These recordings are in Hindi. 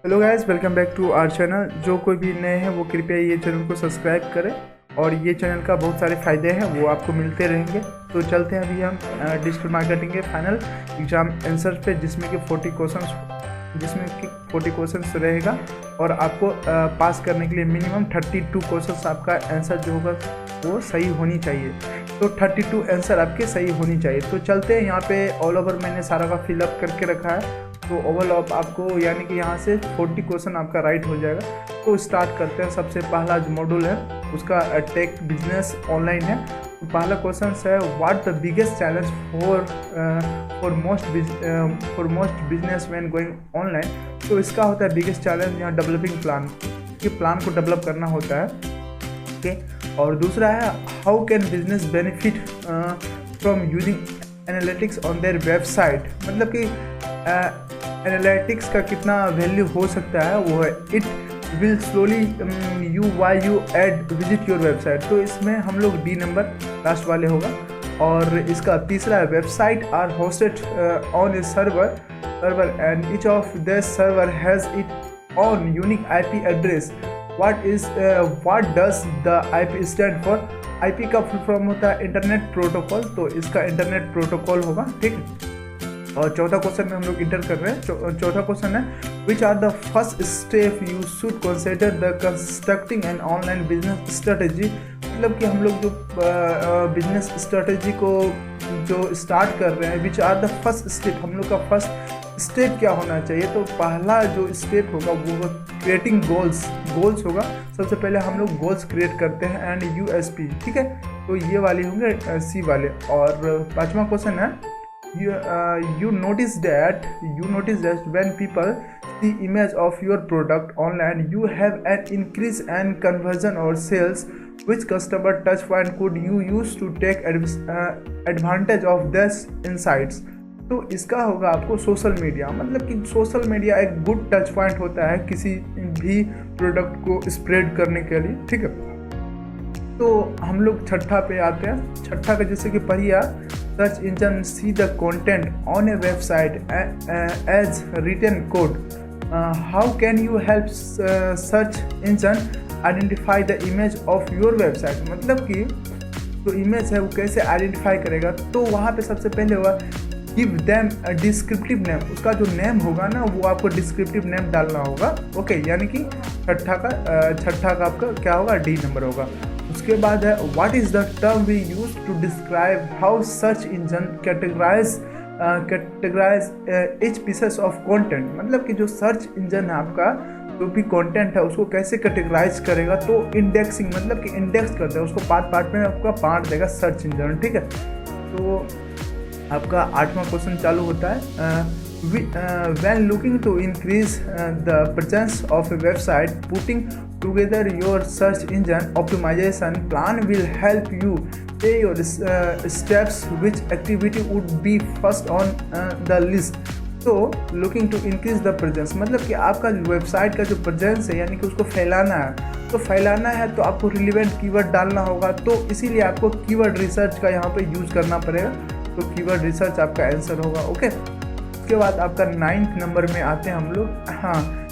Hello guys, welcome back to our channel. जो कोई भी नए हैं वो कृपया ये चैनल को सब्सक्राइब करें और ये चैनल का बहुत सारे फ़ायदे हैं वो आपको मिलते रहेंगे। तो चलते हैं अभी हम डिजिटल मार्केटिंग के फाइनल एग्ज़ाम आंसर पे, जिसमें कि 40 क्वेश्चंस रहेगा और आपको पास करने के लिए मिनिमम 32 क्वेश्चंस आपका आंसर जो होगा वो सही होनी चाहिए। तो 32 आंसर आपके सही होनी चाहिए। तो चलते हैं, यहाँ पे ऑल ओवर मैंने सारा का फिलअप करके रखा है। तो ओवरऑल आपको यानी कि यहाँ से 40 क्वेश्चन आपका राइट हो जाएगा। तो स्टार्ट करते हैं। सबसे पहला जो मॉड्यूल है उसका टेक बिजनेस ऑनलाइन है। तो पहला क्वेश्चन है, what the biggest challenge for most business when going online. तो इसका होता है बिगेस्ट चैलेंज यहाँ डेवलपिंग प्लान, कि प्लान को डेवलप करना होता है। ओके, और दूसरा है, how can business benefit from using analytics on their website. मतलब कि एनालिटिक्स का कितना वैल्यू हो सकता है वो है, it will slowly you why you add visit your website. तो इसमें हम लोग डी नंबर लास्ट वाले होगा। और इसका तीसरा है, website R hosted on A server and each of this server has it on unique IP address. What does the IP stand for. IP का फुल फॉर्म होता है इंटरनेट प्रोटोकॉल, तो इसका इंटरनेट प्रोटोकॉल होगा। ठीक है, और चौथा क्वेश्चन में हम लोग इंटर कर रहे हैं। चौथा क्वेश्चन है, which are the first step you should consider the constructing an online business strategy. मतलब कि हम लोग जो बिजनेस स्ट्रेटेजी को जो स्टार्ट कर रहे हैं, which are the first step, हम लोग का फर्स्ट स्टेप क्या होना चाहिए। तो पहला जो स्टेप होगा वो क्रिएटिंग गोल्स होगा। सबसे पहले हम लोग गोल्स क्रिएट करते हैं एंड USP। ठीक है, तो ये वाले होंगे C वाले। और पांचवा क्वेश्चन है, you notice that when people see image of your product online, you have an increase in conversion or sales. Which customer touch point could you use to take advantage of this insights? तो इसका होगा आपको सोशल मीडिया। मतलब कि सोशल मीडिया एक गुड टच पॉइंट होता है किसी भी प्रोडक्ट को स्प्रेड करने के लिए। ठीक है, तो हम लोग छठा पे आते हैं। छठा का जैसे कि पढ़िए, search engine see the content on a website as written code. How can you help search engine identify the image of your website. मतलब कि जो इमेज है वो कैसे आइडेंटिफाई करेगा। तो वहाँ पे सबसे पहले होगा, गिव देम डिस्क्रिप्टिव नेम। उसका जो नेम होगा ना वो आपको डिस्क्रिप्टिव नेम डालना होगा। ओके, यानी कि छठा का आपका क्या होगा, डी नंबर होगा। उसके बाद है, what is the term we use to describe how search engine categorise each pieces of content. मतलब कि जो सर्च इंजन है आपका, जो भी कंटेंट है उसको कैसे कैटेगराइज करेगा। तो इंडेक्सिंग, मतलब कि इंडेक्स करता है उसको, पार्ट में आपका बांट देगा सर्च इंजन। ठीक है, तो आपका आठवां क्वेश्चन चालू होता है, when looking to increase the presence of a website, putting together your search engine optimization plan will help you pay your steps. Which activity would be first on the list? तो looking to increase the presence, मतलब कि आपका वेबसाइट का जो प्रेजेंस है यानी कि उसको फैलाना है। तो फैलाना है तो आपको रिलेवेंट कीवर्ड डालना होगा। तो इसीलिए आपको कीवर्ड रिसर्च का यहाँ पे यूज़ करना पड़ेगा। तो कीवर्ड रिसर्च आपका आंसर होगा। ओके, उसके बाद आपका 9th नंबर में आते हैं हम लोग। हाँ,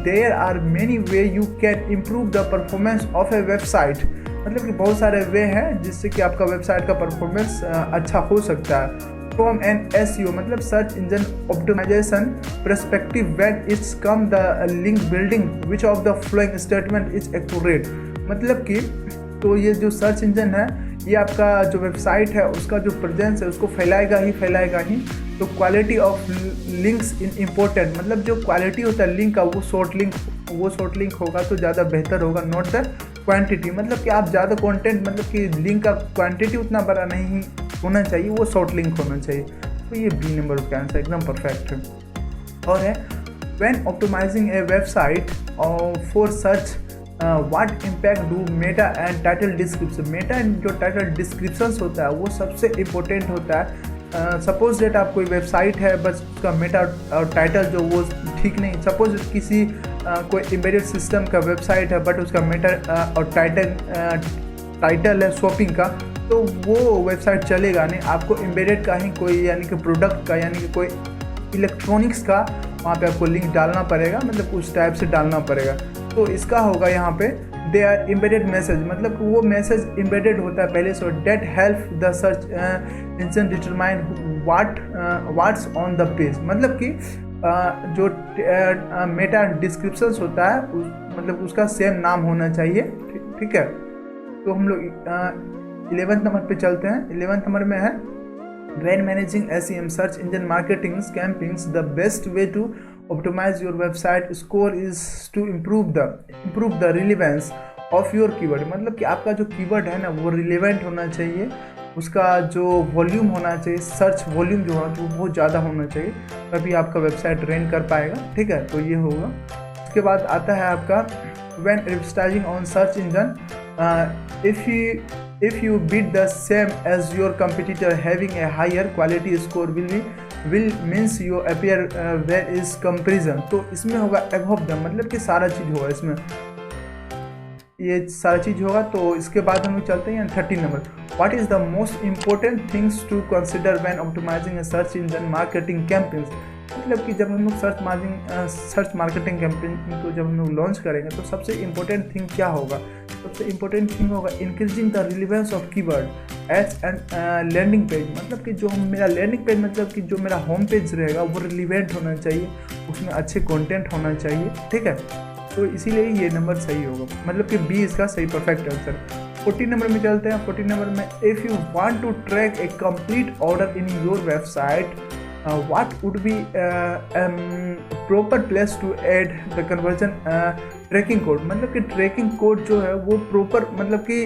there are many way you can improve the performance of a website. मतलब कि बहुत सारे वे हैं जिससे कि आपका वेबसाइट का परफॉर्मेंस अच्छा हो सकता है। फ्रॉम एन SEO, मतलब search engine optimisation perspective, when it's come the link building, which of the following statement is accurate. मतलब कि तो ये जो सर्च इंजन है ये आपका जो वेबसाइट है उसका जो प्रेजेंस है उसको फैलाएगा ही। तो quality of links in important, मतलब जो क्वालिटी होता है लिंक का वो शॉर्ट लिंक होगा तो ज़्यादा बेहतर होगा, नॉट द क्वांटिटी। मतलब कि आप ज़्यादा कंटेंट, मतलब कि लिंक का क्वांटिटी उतना बड़ा नहीं होना चाहिए, वो शॉर्ट लिंक होना चाहिए। तो ये बी नंबर का आंसर एकदम परफेक्ट है। और है, when optimising a website for search, what impact do meta and title description. Meta and जो टाइटल डिस्क्रिप्शन होता है वो सबसे इम्पोर्टेंट होता है। सपोज डेट आप कोई वेबसाइट है बस उसका मेटा और टाइटल जो वो ठीक नहीं। सपोज किसी कोई एम्बेडेड सिस्टम का वेबसाइट है बट उसका मेटा और टाइटल है शॉपिंग का, तो वो वेबसाइट चलेगा नहीं। आपको एम्बेडेड का ही कोई, यानी कि प्रोडक्ट का, यानी कि कोई इलेक्ट्रॉनिक्स का वहाँ पे आपको लिंक डालना पड़ेगा, मतलब उस टाइप से डालना पड़ेगा। तो इसका होगा यहाँ पे दे आर एम्बेडेड मैसेज, मतलब वो मैसेज एम्बेडेड होता है पहले से, that help the search engine determine what's on the page, मतलब कि जो मेटा डिस्क्रिप्शंस होता है मतलब उसका सेम नाम होना चाहिए, ठीक है। तो हम लोग 11th नंबर पे चलते हैं। 11th नंबर में है when managing SEM search engine marketing campaigns the best way to optimize your website score is to improve the relevance of your keyword, मतलब कि आपका जो कीवर्ड है ना वो रिलेवेंट होना चाहिए, उसका जो वॉल्यूम होना चाहिए, सर्च वॉल्यूम जो होना चाहिए वो बहुत ज़्यादा होना चाहिए, तभी आपका वेबसाइट रैंक कर पाएगा, ठीक है। तो ये होगा। उसके बाद आता है आपका when advertising on search engine if you bid the same as your competitor having a higher quality score will means you appear where is comparison। तो इसमें होगा above them, मतलब कि सारा चीज़ होगा इसमें, ये सारा चीज़ होगा। तो इसके बाद हम लोग चलते हैं 13 number, what is the most important things to consider when optimising a search engine marketing campaigns, मतलब कि जब हम लोग सर्च मार्केटिंग कैंपेन को जब हम लोग लॉन्च करेंगे तो सबसे इम्पोर्टेंट थिंग क्या होगा, सबसे इम्पोर्टेंट थिंग होगा increasing the relevance of keyword as and landing page, मतलब कि जो मेरा लैंडिंग पेज मतलब कि जो मेरा होम पेज रहेगा वो रिलेवेंट होना चाहिए, उसमें अच्छे कंटेंट होना चाहिए, ठीक है। तो इसीलिए ये नंबर सही होगा, मतलब कि बी इसका सही परफेक्ट आंसर। 14 नंबर में चलते हैं। 14 नंबर में if you want to track a complete order in your website what would be proper place to add the conversion tracking code, मतलब कि ट्रैकिंग कोड जो है वो प्रॉपर, मतलब कि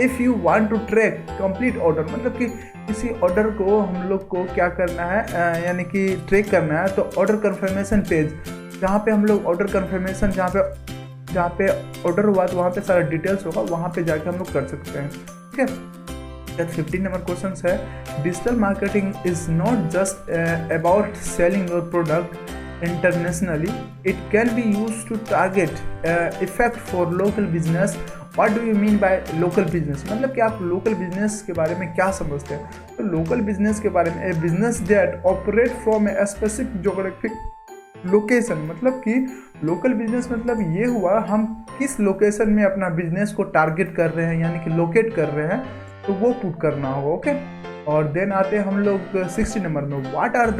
if you want to track complete order, मतलब कि किसी ऑर्डर को हम लोग को क्या करना है, यानी कि ट्रैक करना है, तो ऑर्डर कंफर्मेशन पेज जहाँ पे हम लोग ऑर्डर कंफर्मेशन जहाँ पे ऑर्डर हुआ तो वहाँ पे सारा डिटेल्स होगा, वहाँ पे जाके हम लोग कर सकते हैं, ठीक है। 15 नंबर क्वेश्चन है digital marketing is not just about selling your product internationally, it can be use to target effect for local business. What do you mean by local business, मतलब कि आप लोकल बिजनेस के बारे में क्या समझते हैं। तो लोकल बिजनेस के बारे में a business that operate from a specific geographic location, मतलब कि लोकल बिजनेस मतलब ये हुआ हम किस लोकेशन में अपना बिजनेस को टारगेट कर रहे हैं, यानी कि लोकेट कर रहे हैं, तो वो पुट करना होगा, ओके। और देन आते हैं हम लोग 60 नंबर में, what are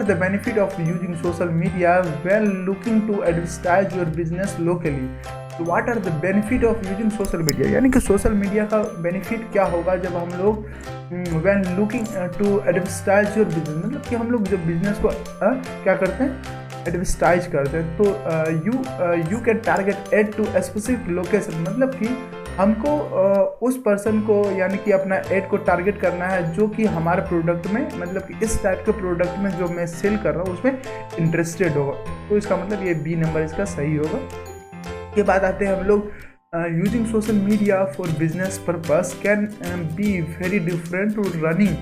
the benefit of using social media when looking to advertise your business locally. तो what are the benefit of using social media, यानी कि सोशल मीडिया का बेनिफिट क्या होगा जब हम लोग when looking to advertise your business, मतलब कि हम लोग जब बिजनेस को क्या करते हैं, एडवर्टाइज करते हैं, तो you can target ad to specific location, मतलब कि हमको उस पर्सन को यानी कि अपना एड को टारगेट करना है जो कि हमारे प्रोडक्ट में, मतलब कि इस टाइप के प्रोडक्ट में जो मैं सेल कर रहा हूँ उसमें इंटरेस्टेड होगा, तो इसका मतलब ये बी नंबर इसका सही होगा। के बाद आते हैं हम लोग using social media for business purpose can be very different to running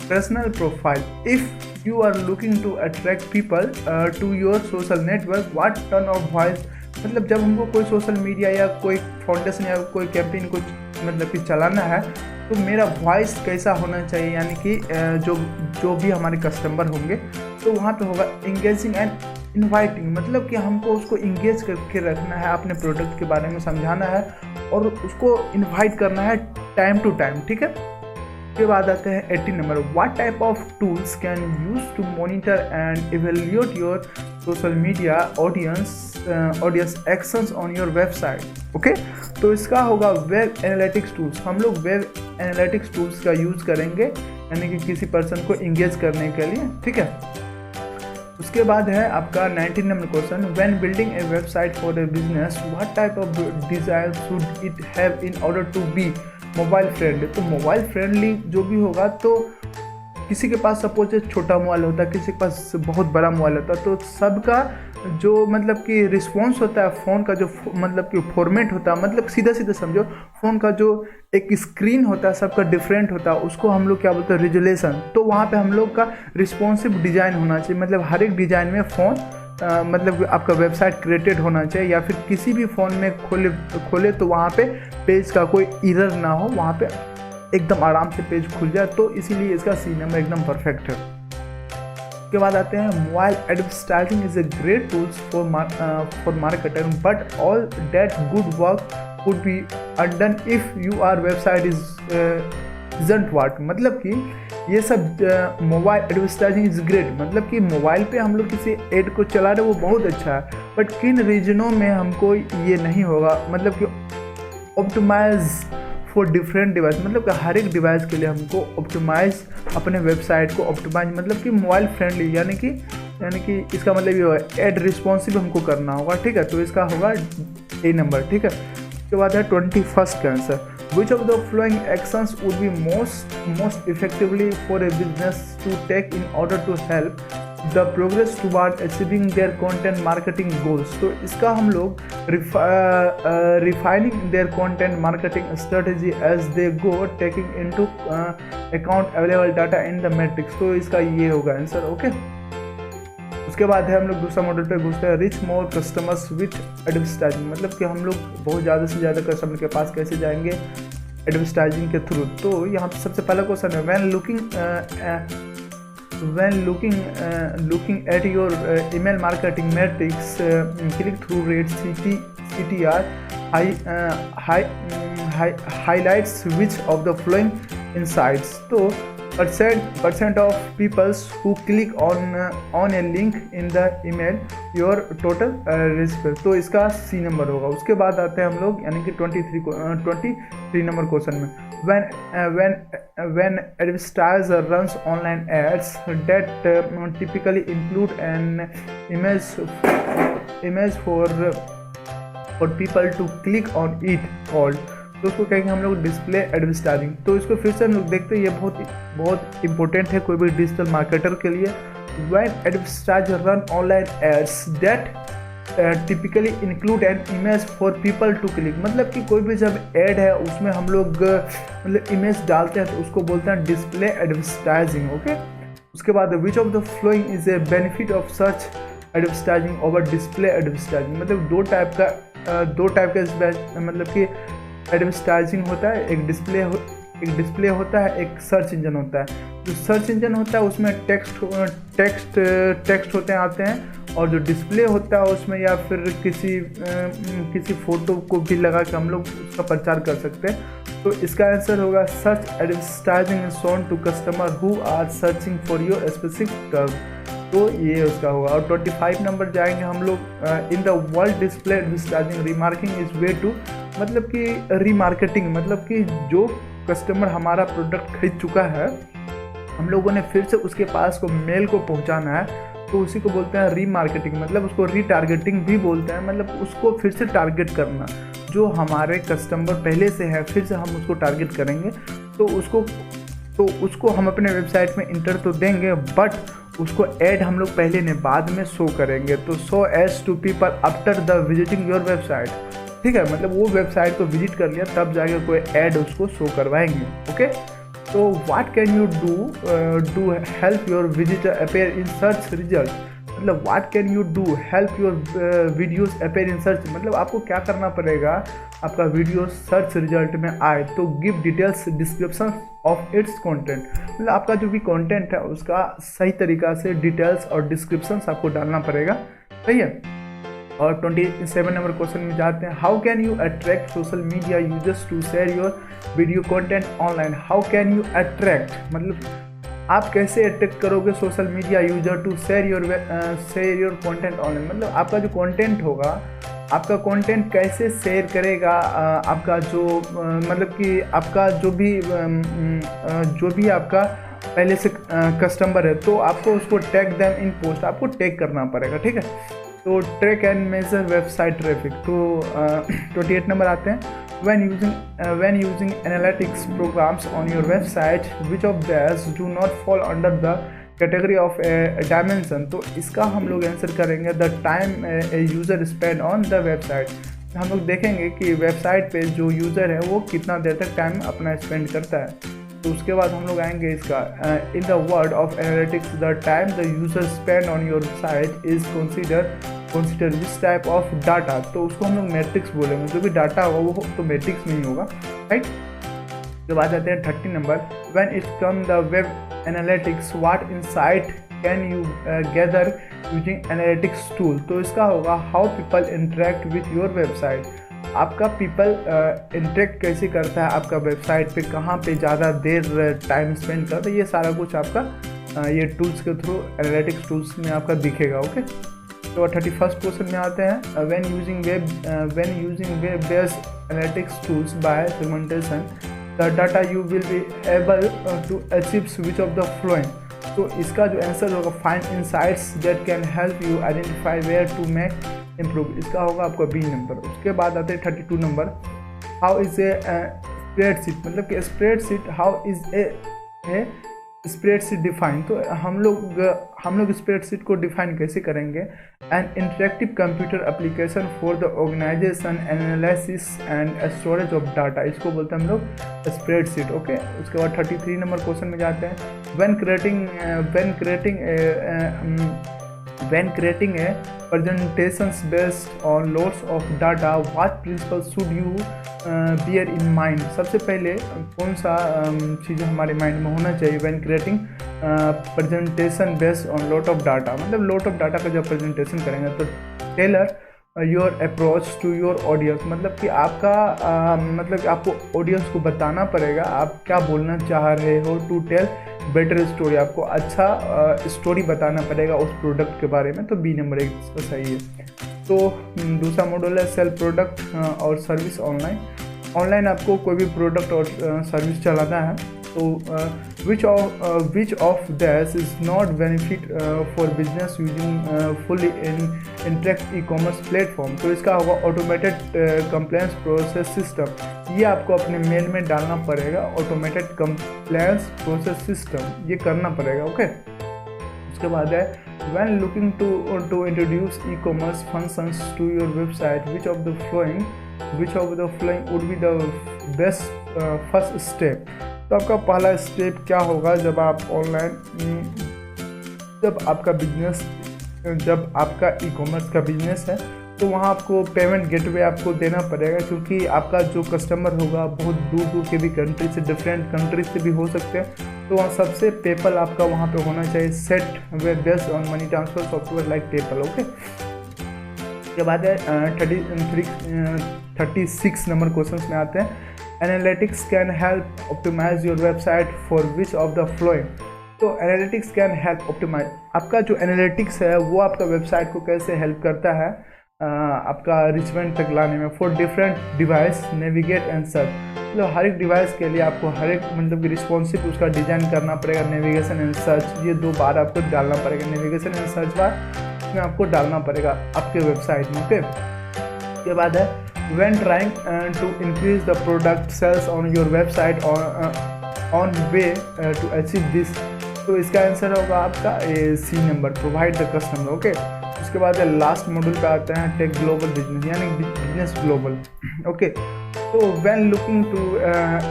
personal profile if you are looking to attract people to your social network. What turn of voice, मतलब जब हमको कोई सोशल मीडिया या कोई फाउंडेशन या कोई कैंपेन को मतलब कि चलाना है तो मेरा वॉइस कैसा होना चाहिए, यानी कि जो भी हमारे कस्टमर होंगे तो वहाँ पे होगा इंगेजिंग एंड इनवाइटिंग, मतलब कि हमको उसको इंगेज करके रखना है, अपने प्रोडक्ट के बारे में समझाना है और उसको इनवाइट करना है टाइम टू टाइम, ठीक है। उसके बाद आते हैं 18 number, what type of tools can use to monitor and evaluate your social media audience actions on your website, okay. तो इसका होगा वेब एनालिटिक्स टूल्स, हम लोग वेब एनालिटिक्स टूल्स का यूज़ करेंगे यानी कि किसी पर्सन को इंगेज करने के लिए, ठीक है। उसके बाद है आपका 19 number question, when building a website for a business what type of design should it have in order to be mobile friendly. तो मोबाइल फ्रेंडली जो भी होगा, तो किसी के पास सपोज छोटा मोबाइल होता है, किसी के पास बहुत बड़ा मोबाइल होता है, तो सबका जो मतलब कि रिस्पॉन्स होता है फ़ोन का, जो मतलब कि फॉर्मेट होता है, मतलब सीधा सीधा समझो फ़ोन का जो एक स्क्रीन होता है सबका डिफरेंट होता है, उसको हम लोग क्या बोलते हैं रिजोल्यूशन। तो वहाँ पे हम लोग का रिस्पॉन्सिव डिज़ाइन होना चाहिए, मतलब हर एक डिज़ाइन में फ़ोन मतलब आपका वेबसाइट क्रिएटेड होना चाहिए, या फिर किसी भी फ़ोन में खोले तो वहाँ पे पेज का कोई एरर ना हो, वहाँ पे एकदम आराम से पेज खुल जाए, तो इसीलिए इसका सी नंबर एकदम परफेक्ट है। उसके बाद आते हैं mobile advertising is a great tools for marketer, but all that good work could be undone if you our website isn't what. मतलब कि ये सब मोबाइल एडवर्टाइजिंग इज ग्रेट, मतलब कि मोबाइल पे हम लोग किसी एड को चला रहे वो बहुत अच्छा है, बट किन रीजनों में हमको ये नहीं होगा, मतलब कि ऑप्टिमाइज फॉर डिफरेंट डिवाइस, मतलब कि हर एक डिवाइस के लिए हमको ऑप्टिमाइज अपने वेबसाइट को ऑप्टिमाइज, मतलब कि मोबाइल फ्रेंडली, यानी कि इसका मतलब ये होगा एड रिस्पॉन्सिव हमको करना होगा, ठीक है। तो इसका होगा ए नंबर, ठीक है। उसके बाद है 21st का answer, which of the following actions would be most effectively for a business to take in order to help the progress toward achieving their content marketing goals। तो इसका हम लोग refining their content marketing strategy as they go, taking into account available data in the metrics। तो इसका ये होगा आंसर, ओके। उसके बाद है हम लोग दूसरा मॉडल पे घुसते हैं, rich more customers with advertising, मतलब कि हम लोग बहुत ज़्यादा से ज़्यादा कस्टमर के पास कैसे जाएंगे, एडवर्टाइजिंग के थ्रू। तो यहाँ पे सबसे पहला क्वेश्चन है, when looking at your email marketing matrix, click through rate, CTR highlights which of the following insights। तो percent of people who click on a link in the email your total risk। तो इसका C नंबर होगा। उसके बाद आते हैं हम लोग यानी कि 23 नंबर क्वेश्चन में, when advertiser runs online ads that typically include an image for people to click on it called, तो उसको कहेंगे हम लोग डिस्प्ले एडवर्टाइजिंग। तो इसको फिर से हम लोग देखते हैं, ये बहुत इंपॉर्टेंट है कोई भी डिजिटल मार्केटर के लिए। When advertiser run online ads that typically include an image for people to click, मतलब कि कोई भी जब एड है उसमें हम लोग मतलब इमेज डालते हैं तो उसको बोलते हैं डिस्प्ले एडवर्टाइजिंग, ओके। उसके बाद विच of the following is a benefit of search advertising over display advertising, मतलब दो टाइप का मतलब कि एडवर्टाइजिंग होता है, एक डिस्प्ले होता है, एक सर्च इंजन होता है। जो सर्च इंजन होता है उसमें टेक्स्ट होते हैं आते हैं, और जो डिस्प्ले होता है उसमें या फिर किसी फोटो को भी लगा के हम लोग उसका प्रचार कर सकते हैं। तो इसका आंसर होगा search advertising is shown to customer who are searching for your specific term. तो ये उसका होगा। और 25 नंबर जाएंगे हम लोग, in the world display advertising remarking is way to, मतलब कि रीमार्केटिंग, मतलब कि जो कस्टमर हमारा प्रोडक्ट खरीद चुका है हम लोगों ने फिर से उसके पास को मेल को पहुंचाना है, तो उसी को बोलते हैं रीमार्केटिंग, मतलब उसको रीटारगेटिंग भी बोलते हैं, मतलब उसको फिर से टारगेट करना। जो हमारे कस्टमर पहले से है फिर से हम उसको टारगेट करेंगे, तो उसको हम अपने वेबसाइट में इंटर तो देंगे, बट उसको ऐड हम लोग पहले ने बाद में शो करेंगे। तो show as to people after the visiting your website, ठीक है, मतलब वो वेबसाइट को विजिट कर लिया तब जाके कोई ऐड उसको शो करवाएंगे, ओके। तो what can you do help your visitor appear in search result, मतलब what can you do help your videos appear in search, मतलब आपको क्या करना पड़ेगा आपका वीडियो सर्च रिजल्ट में आए। तो give details description of its content, मतलब आपका जो भी कंटेंट है उसका सही तरीका से डिटेल्स और डिस्क्रिप्शंस आपको डालना पड़ेगा, सही है। और 27 नंबर क्वेश्चन में जाते हैं, how can you attract social media users to share your video content online. How can you attract, मतलब आप कैसे अट्रैक्ट करोगे social media user to share your content online, मतलब आपका जो कंटेंट होगा आपका कंटेंट कैसे शेयर करेगा आपका जो मतलब कि आपका जो भी आपका पहले से कस्टमर है, तो आपको उसको टैग देम इन पोस्ट, आपको टैग करना पड़ेगा, ठीक है। तो track and measure website traffic. तो 28 नंबर आते हैं, when using analytics programs on your website, which of these do not fall under the category of a dimension। तो इसका हम लोग आंसर करेंगे the time a user spend on the website। हम लोग देखेंगे कि वेबसाइट पे जो यूज़र है वो कितना देर तक टाइम अपना स्पेंड करता है। तो उसके बाद हम लोग आएंगे इसका, in the word of analytics the time the user spend on your site is consider this type of data. तो उसको हम लोग मैट्रिक्स बोलेंगे, जो भी डाटा होगा वो तो मैट्रिक्स में ही होगा, राइट। तो बात आते हैं 30 number, when it come the web analytics what insight can you gather using analytics tool. तो इसका होगा how people interact with your website, आपका पीपल इंटरेक्ट कैसे करता है आपका वेबसाइट पे, कहाँ पे ज़्यादा देर टाइम स्पेंड करता है, ये सारा कुछ आपका ये टूल्स के थ्रू एनालिटिक्स टूल्स में आपका दिखेगा। ओके, तो 31st क्वेश्चन में आते हैं, when using web based analytics tools by segmentation the data you will be able to achieve switch off the flowing. तो इसका जो आंसर होगा find insights that can help you identify where to make improve, इसका होगा आपका बी नंबर। उसके बाद आते हैं 32 number, how is a spreadsheet, मतलब कि spreadsheet how is a spreadsheet define. तो हम लोग स्प्रेडशीट को डिफाइन कैसे करेंगे, an interactive computer application for the organisation analysis and storage of data, इसको बोलते हैं हम लोग स्प्रेडशीट। ओके, उसके बाद 33 नंबर क्वेश्चन में जाते हैं, when creating a presentations based on lots of data, what principles should you bear in mind। सबसे पहले कौन सा चीज़ हमारे माइंड में होना चाहिए when creating presentation based on lot of data, मतलब लॉट ऑफ डाटा का जब प्रेजेंटेशन करेंगे तो tailor your approach to your audience, मतलब कि आपका मतलब कि आपको ऑडियंस को बताना पड़ेगा आप क्या बोलना चाह रहे हो, टू टेल बेटर स्टोरी, आपको अच्छा स्टोरी बताना पड़ेगा उस प्रोडक्ट के बारे में। तो बी नंबर एक इसका सही है। तो दूसरा मॉडल है सेल प्रोडक्ट और सर्विस ऑनलाइन आपको कोई भी प्रोडक्ट और सर्विस चलाना है, तो which of this is not benefit for business using fully interact e commerce platform. तो इसका होगा ऑटोमेटेड कंप्लेंट्स प्रोसेस सिस्टम, ये आपको अपने मेल में डालना पड़ेगा, ऑटोमेटेड कंप्लेंट्स प्रोसेस सिस्टम ये करना पड़ेगा। ओके, उसके बाद है when looking to introduce e commerce functions to your website which of the flowing would be the best first step. तो आपका पहला स्टेप क्या होगा जब आप ऑनलाइन जब आपका ई कॉमर्स का बिजनेस है, तो वहाँ आपको पेमेंट गेटवे आपको देना पड़ेगा, क्योंकि आपका जो कस्टमर होगा बहुत दूर दूर के भी कंट्री से, डिफरेंट कंट्री से भी हो सकते हैं, तो वहाँ सबसे पेपल आपका वहाँ पे होना चाहिए set web based on money transfer software like PayPal. Okay, उसके बाद है 36 नंबर क्वेश्चन में आते हैं, analytics can help optimise your website for which of the flowing. तो एनालिटिक्स कैन हेल्प ऑप्टिमाइज, आपका जो एनालिटिक्स है वो आपका वेबसाइट को कैसे हेल्प करता है आपका रिचमेंट तक लाने में, for different device navigate and search, मतलब हर एक डिवाइस के लिए आपको हर एक मतलब कि रिस्पॉन्सिव उसका डिज़ाइन करना पड़ेगा। नेविगेशन एंड सर्च ये 2 बार आपको डालना पड़ेगा, नेविगेशन एंड सर्च बार इसमें आपको डालना पड़ेगा आपके वेबसाइट में। ओके, उसके बाद है when trying to increase the product sales on your website on way to achieve this। तो इसका आंसर होगा आपका C number, provide the customer. Okay, उसके बाद लास्ट मॉड्यूल पे आते हैं टेक ग्लोबल बिजनेस, यानी बिजनेस ग्लोबल। ओके, तो when looking to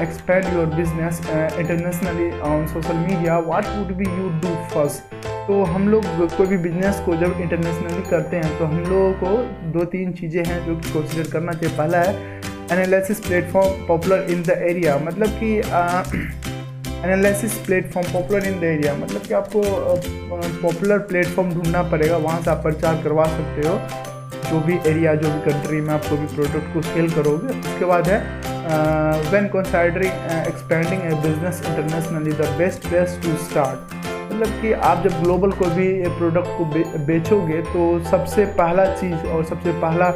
expand your business internationally on social media, what would be you do first। तो हम लोग कोई भी बिजनेस को जब इंटरनेशनली करते हैं तो हम लोगों को 2-3 चीज़ें हैं जो कि कंसिडर करना चाहिए। पहला है analysis platform popular in the area, मतलब कि analysis platform popular in the area, मतलब कि आपको पॉपुलर प्लेटफॉर्म ढूंढना पड़ेगा, वहाँ से आप प्रचार करवा सकते हो जो भी एरिया जो भी कंट्री में आप कोई भी प्रोडक्ट को सेल करोगे। उसके बाद है when considering expanding a business internationally the best place to start, मतलब कि आप जब ग्लोबल कोई भी प्रोडक्ट को बेचोगे तो सबसे पहला चीज़ और सबसे पहला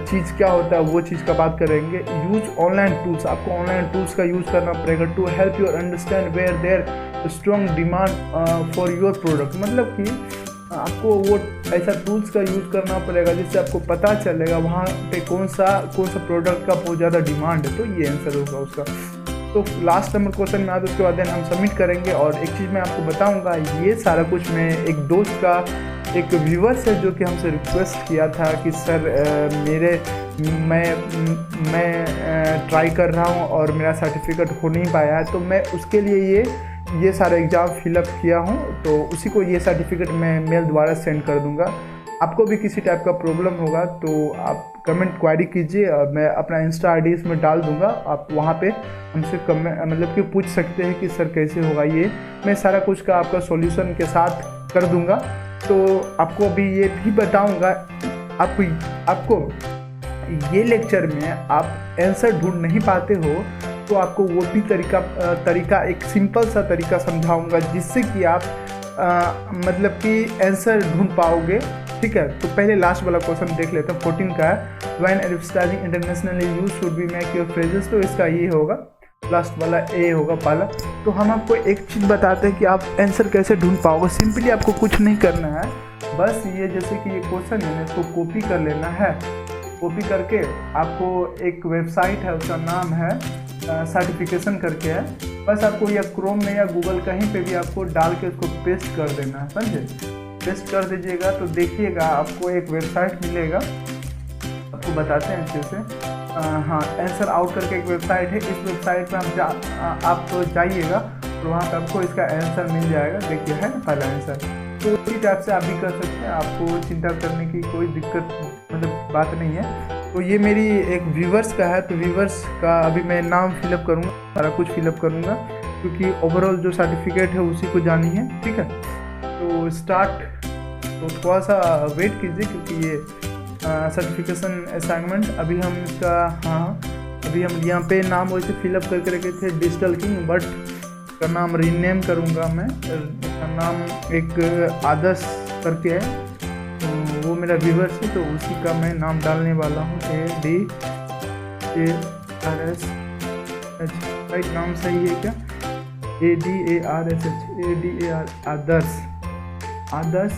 चीज़ क्या होता है वो चीज़ का बात करेंगे। यूज़ ऑनलाइन टूल्स, आपको ऑनलाइन टूल्स का यूज़ करना पड़ेगा to help you understand where there strong demand for your product, मतलब कि आपको वो ऐसा टूल्स का यूज़ करना पड़ेगा जिससे आपको पता चलेगा वहाँ पे कौन सा प्रोडक्ट का बहुत ज़्यादा डिमांड है। तो ये आंसर होगा उसका। तो लास्ट नंबर क्वेश्चन में आते उसके बाद हम सबमिट करेंगे। और एक चीज़ मैं आपको बताऊंगा, ये सारा कुछ मैं एक दोस्त का एक व्यूवर्स है जो कि हमसे रिक्वेस्ट किया था कि सर मैं ट्राई कर रहा हूँ और मेरा सर्टिफिकेट हो नहीं पाया है, तो मैं उसके लिए ये सारा एग्ज़ाम फिलअप किया हूँ, तो उसी को ये सर्टिफिकेट मैं मेल द्वारा सेंड कर दूँगा। आपको भी किसी टाइप का प्रॉब्लम होगा तो आप कमेंट क्वेरी कीजिए और मैं अपना इंस्टा आईडी इसमें डाल दूंगा, आप वहाँ पे हमसे मतलब कि पूछ सकते हैं कि सर कैसे होगा। ये मैं सारा कुछ का आपका सॉल्यूशन के साथ कर दूंगा। तो आपको अभी ये भी बताऊंगा, आपको ये लेक्चर में आप आंसर ढूंढ नहीं पाते हो तो आपको वो भी तरीका एक सिंपल सा तरीका समझाऊंगा जिससे कि आप मतलब कि आंसर ढूंढ पाओगे। ठीक है, तो पहले लास्ट वाला क्वेश्चन देख लेते हैं। 14 का है when advertising internationally use should be make your phrases. तो इसका ये होगा, लास्ट वाला ए होगा पहला। तो हम आपको एक चीज़ बताते हैं कि आप आंसर कैसे ढूंढ पाओगे। सिंपली आपको कुछ नहीं करना है, बस ये जैसे कि ये क्वेश्चन है इसको कॉपी कर लेना है। कॉपी करके आपको एक वेबसाइट है, उसका नाम है सर्टिफिकेशन करके है, बस आपको या क्रोम में या गूगल कहीं पे भी आपको डाल के उसको पेस्ट कर देना है, समझे। पेस्ट कर दीजिएगा तो देखिएगा आपको एक वेबसाइट मिलेगा, आपको बताते हैं अच्छे से। हाँ, आंसर आउट करके एक वेबसाइट है, इस वेबसाइट पर आप जाइएगा तो वहाँ पर आपको इसका आंसर मिल जाएगा। देखिए है ना पहला आंसर। तो इसी टाइप से आप भी कर सकते हैं, आपको चिंता करने की कोई दिक्कत मतलब बात नहीं है। तो ये मेरी एक व्यूवर्स का है, तो व्यूवर्स का अभी मैं नाम फिलअप करूँगा, सारा कुछ फिलअप करूँगा क्योंकि ओवरऑल जो सर्टिफिकेट है उसी को जानी है। ठीक है, तो स्टार्ट, तो थोड़ा सा वेट कीजिए क्योंकि ये सर्टिफिकेशन असाइनमेंट अभी हम इसका, हाँ अभी हम यहाँ पे नाम वैसे फिलअप करके रखे थे डिजिटल किंग, बट का नाम रीनेम करूँगा मैं। उसका नाम एक आदर्श करके है, तो वो मेरा व्यूवर्स है तो उसी का मैं नाम डालने वाला हूँ। ADARS, राइट नाम सही है क्या? ADARS, आदर्श, आदर्श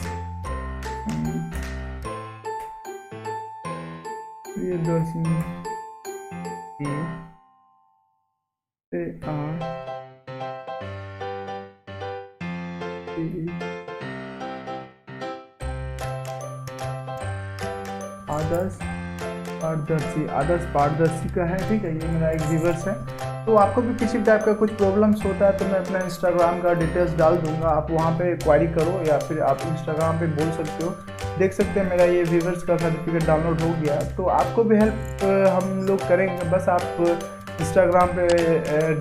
आदर्श पारदर्शी का है। ठीक है, ये मेरा एक व्यूवर्स है। तो आपको भी किसी टाइप का कुछ प्रॉब्लम्स होता है तो मैं अपना इंस्टाग्राम का डिटेल्स डाल दूंगा, आप वहाँ पे क्वारी करो या फिर आप इंस्टाग्राम पे बोल सकते हो। देख सकते हैं मेरा ये व्यूवर्स का सर्टिफिकेट डाउनलोड हो गया। तो आपको भी हेल्प हम लोग करेंगे, बस आप इंस्टाग्राम पे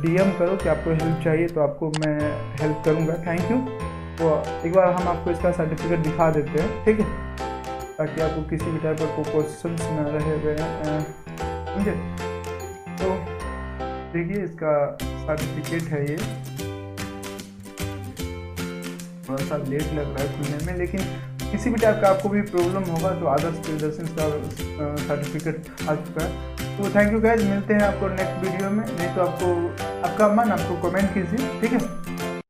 DM करो कि आपको हेल्प चाहिए तो आपको मैं हेल्प करूँगा। Thank you. तो एक बार हम आपको इसका सर्टिफिकेट दिखा देते हैं, ठीक है, ताकि आपको किसी भी टाइप का क्वेश्चन न रहे हुए, समझे। तो देखिए इसका सर्टिफिकेट है, ये थोड़ा सा लेट लग रहा है खुलने में, लेकिन किसी भी टाइप का आपको भी प्रॉब्लम होगा तो आदर्श प्रियदर्शन का सर्टिफिकेट आ चुका है। तो थैंक यू गाइज, मिलते हैं आपको नेक्स्ट वीडियो में। नहीं तो आपको आपका मन आपको कमेंट कीजिए, ठीक है।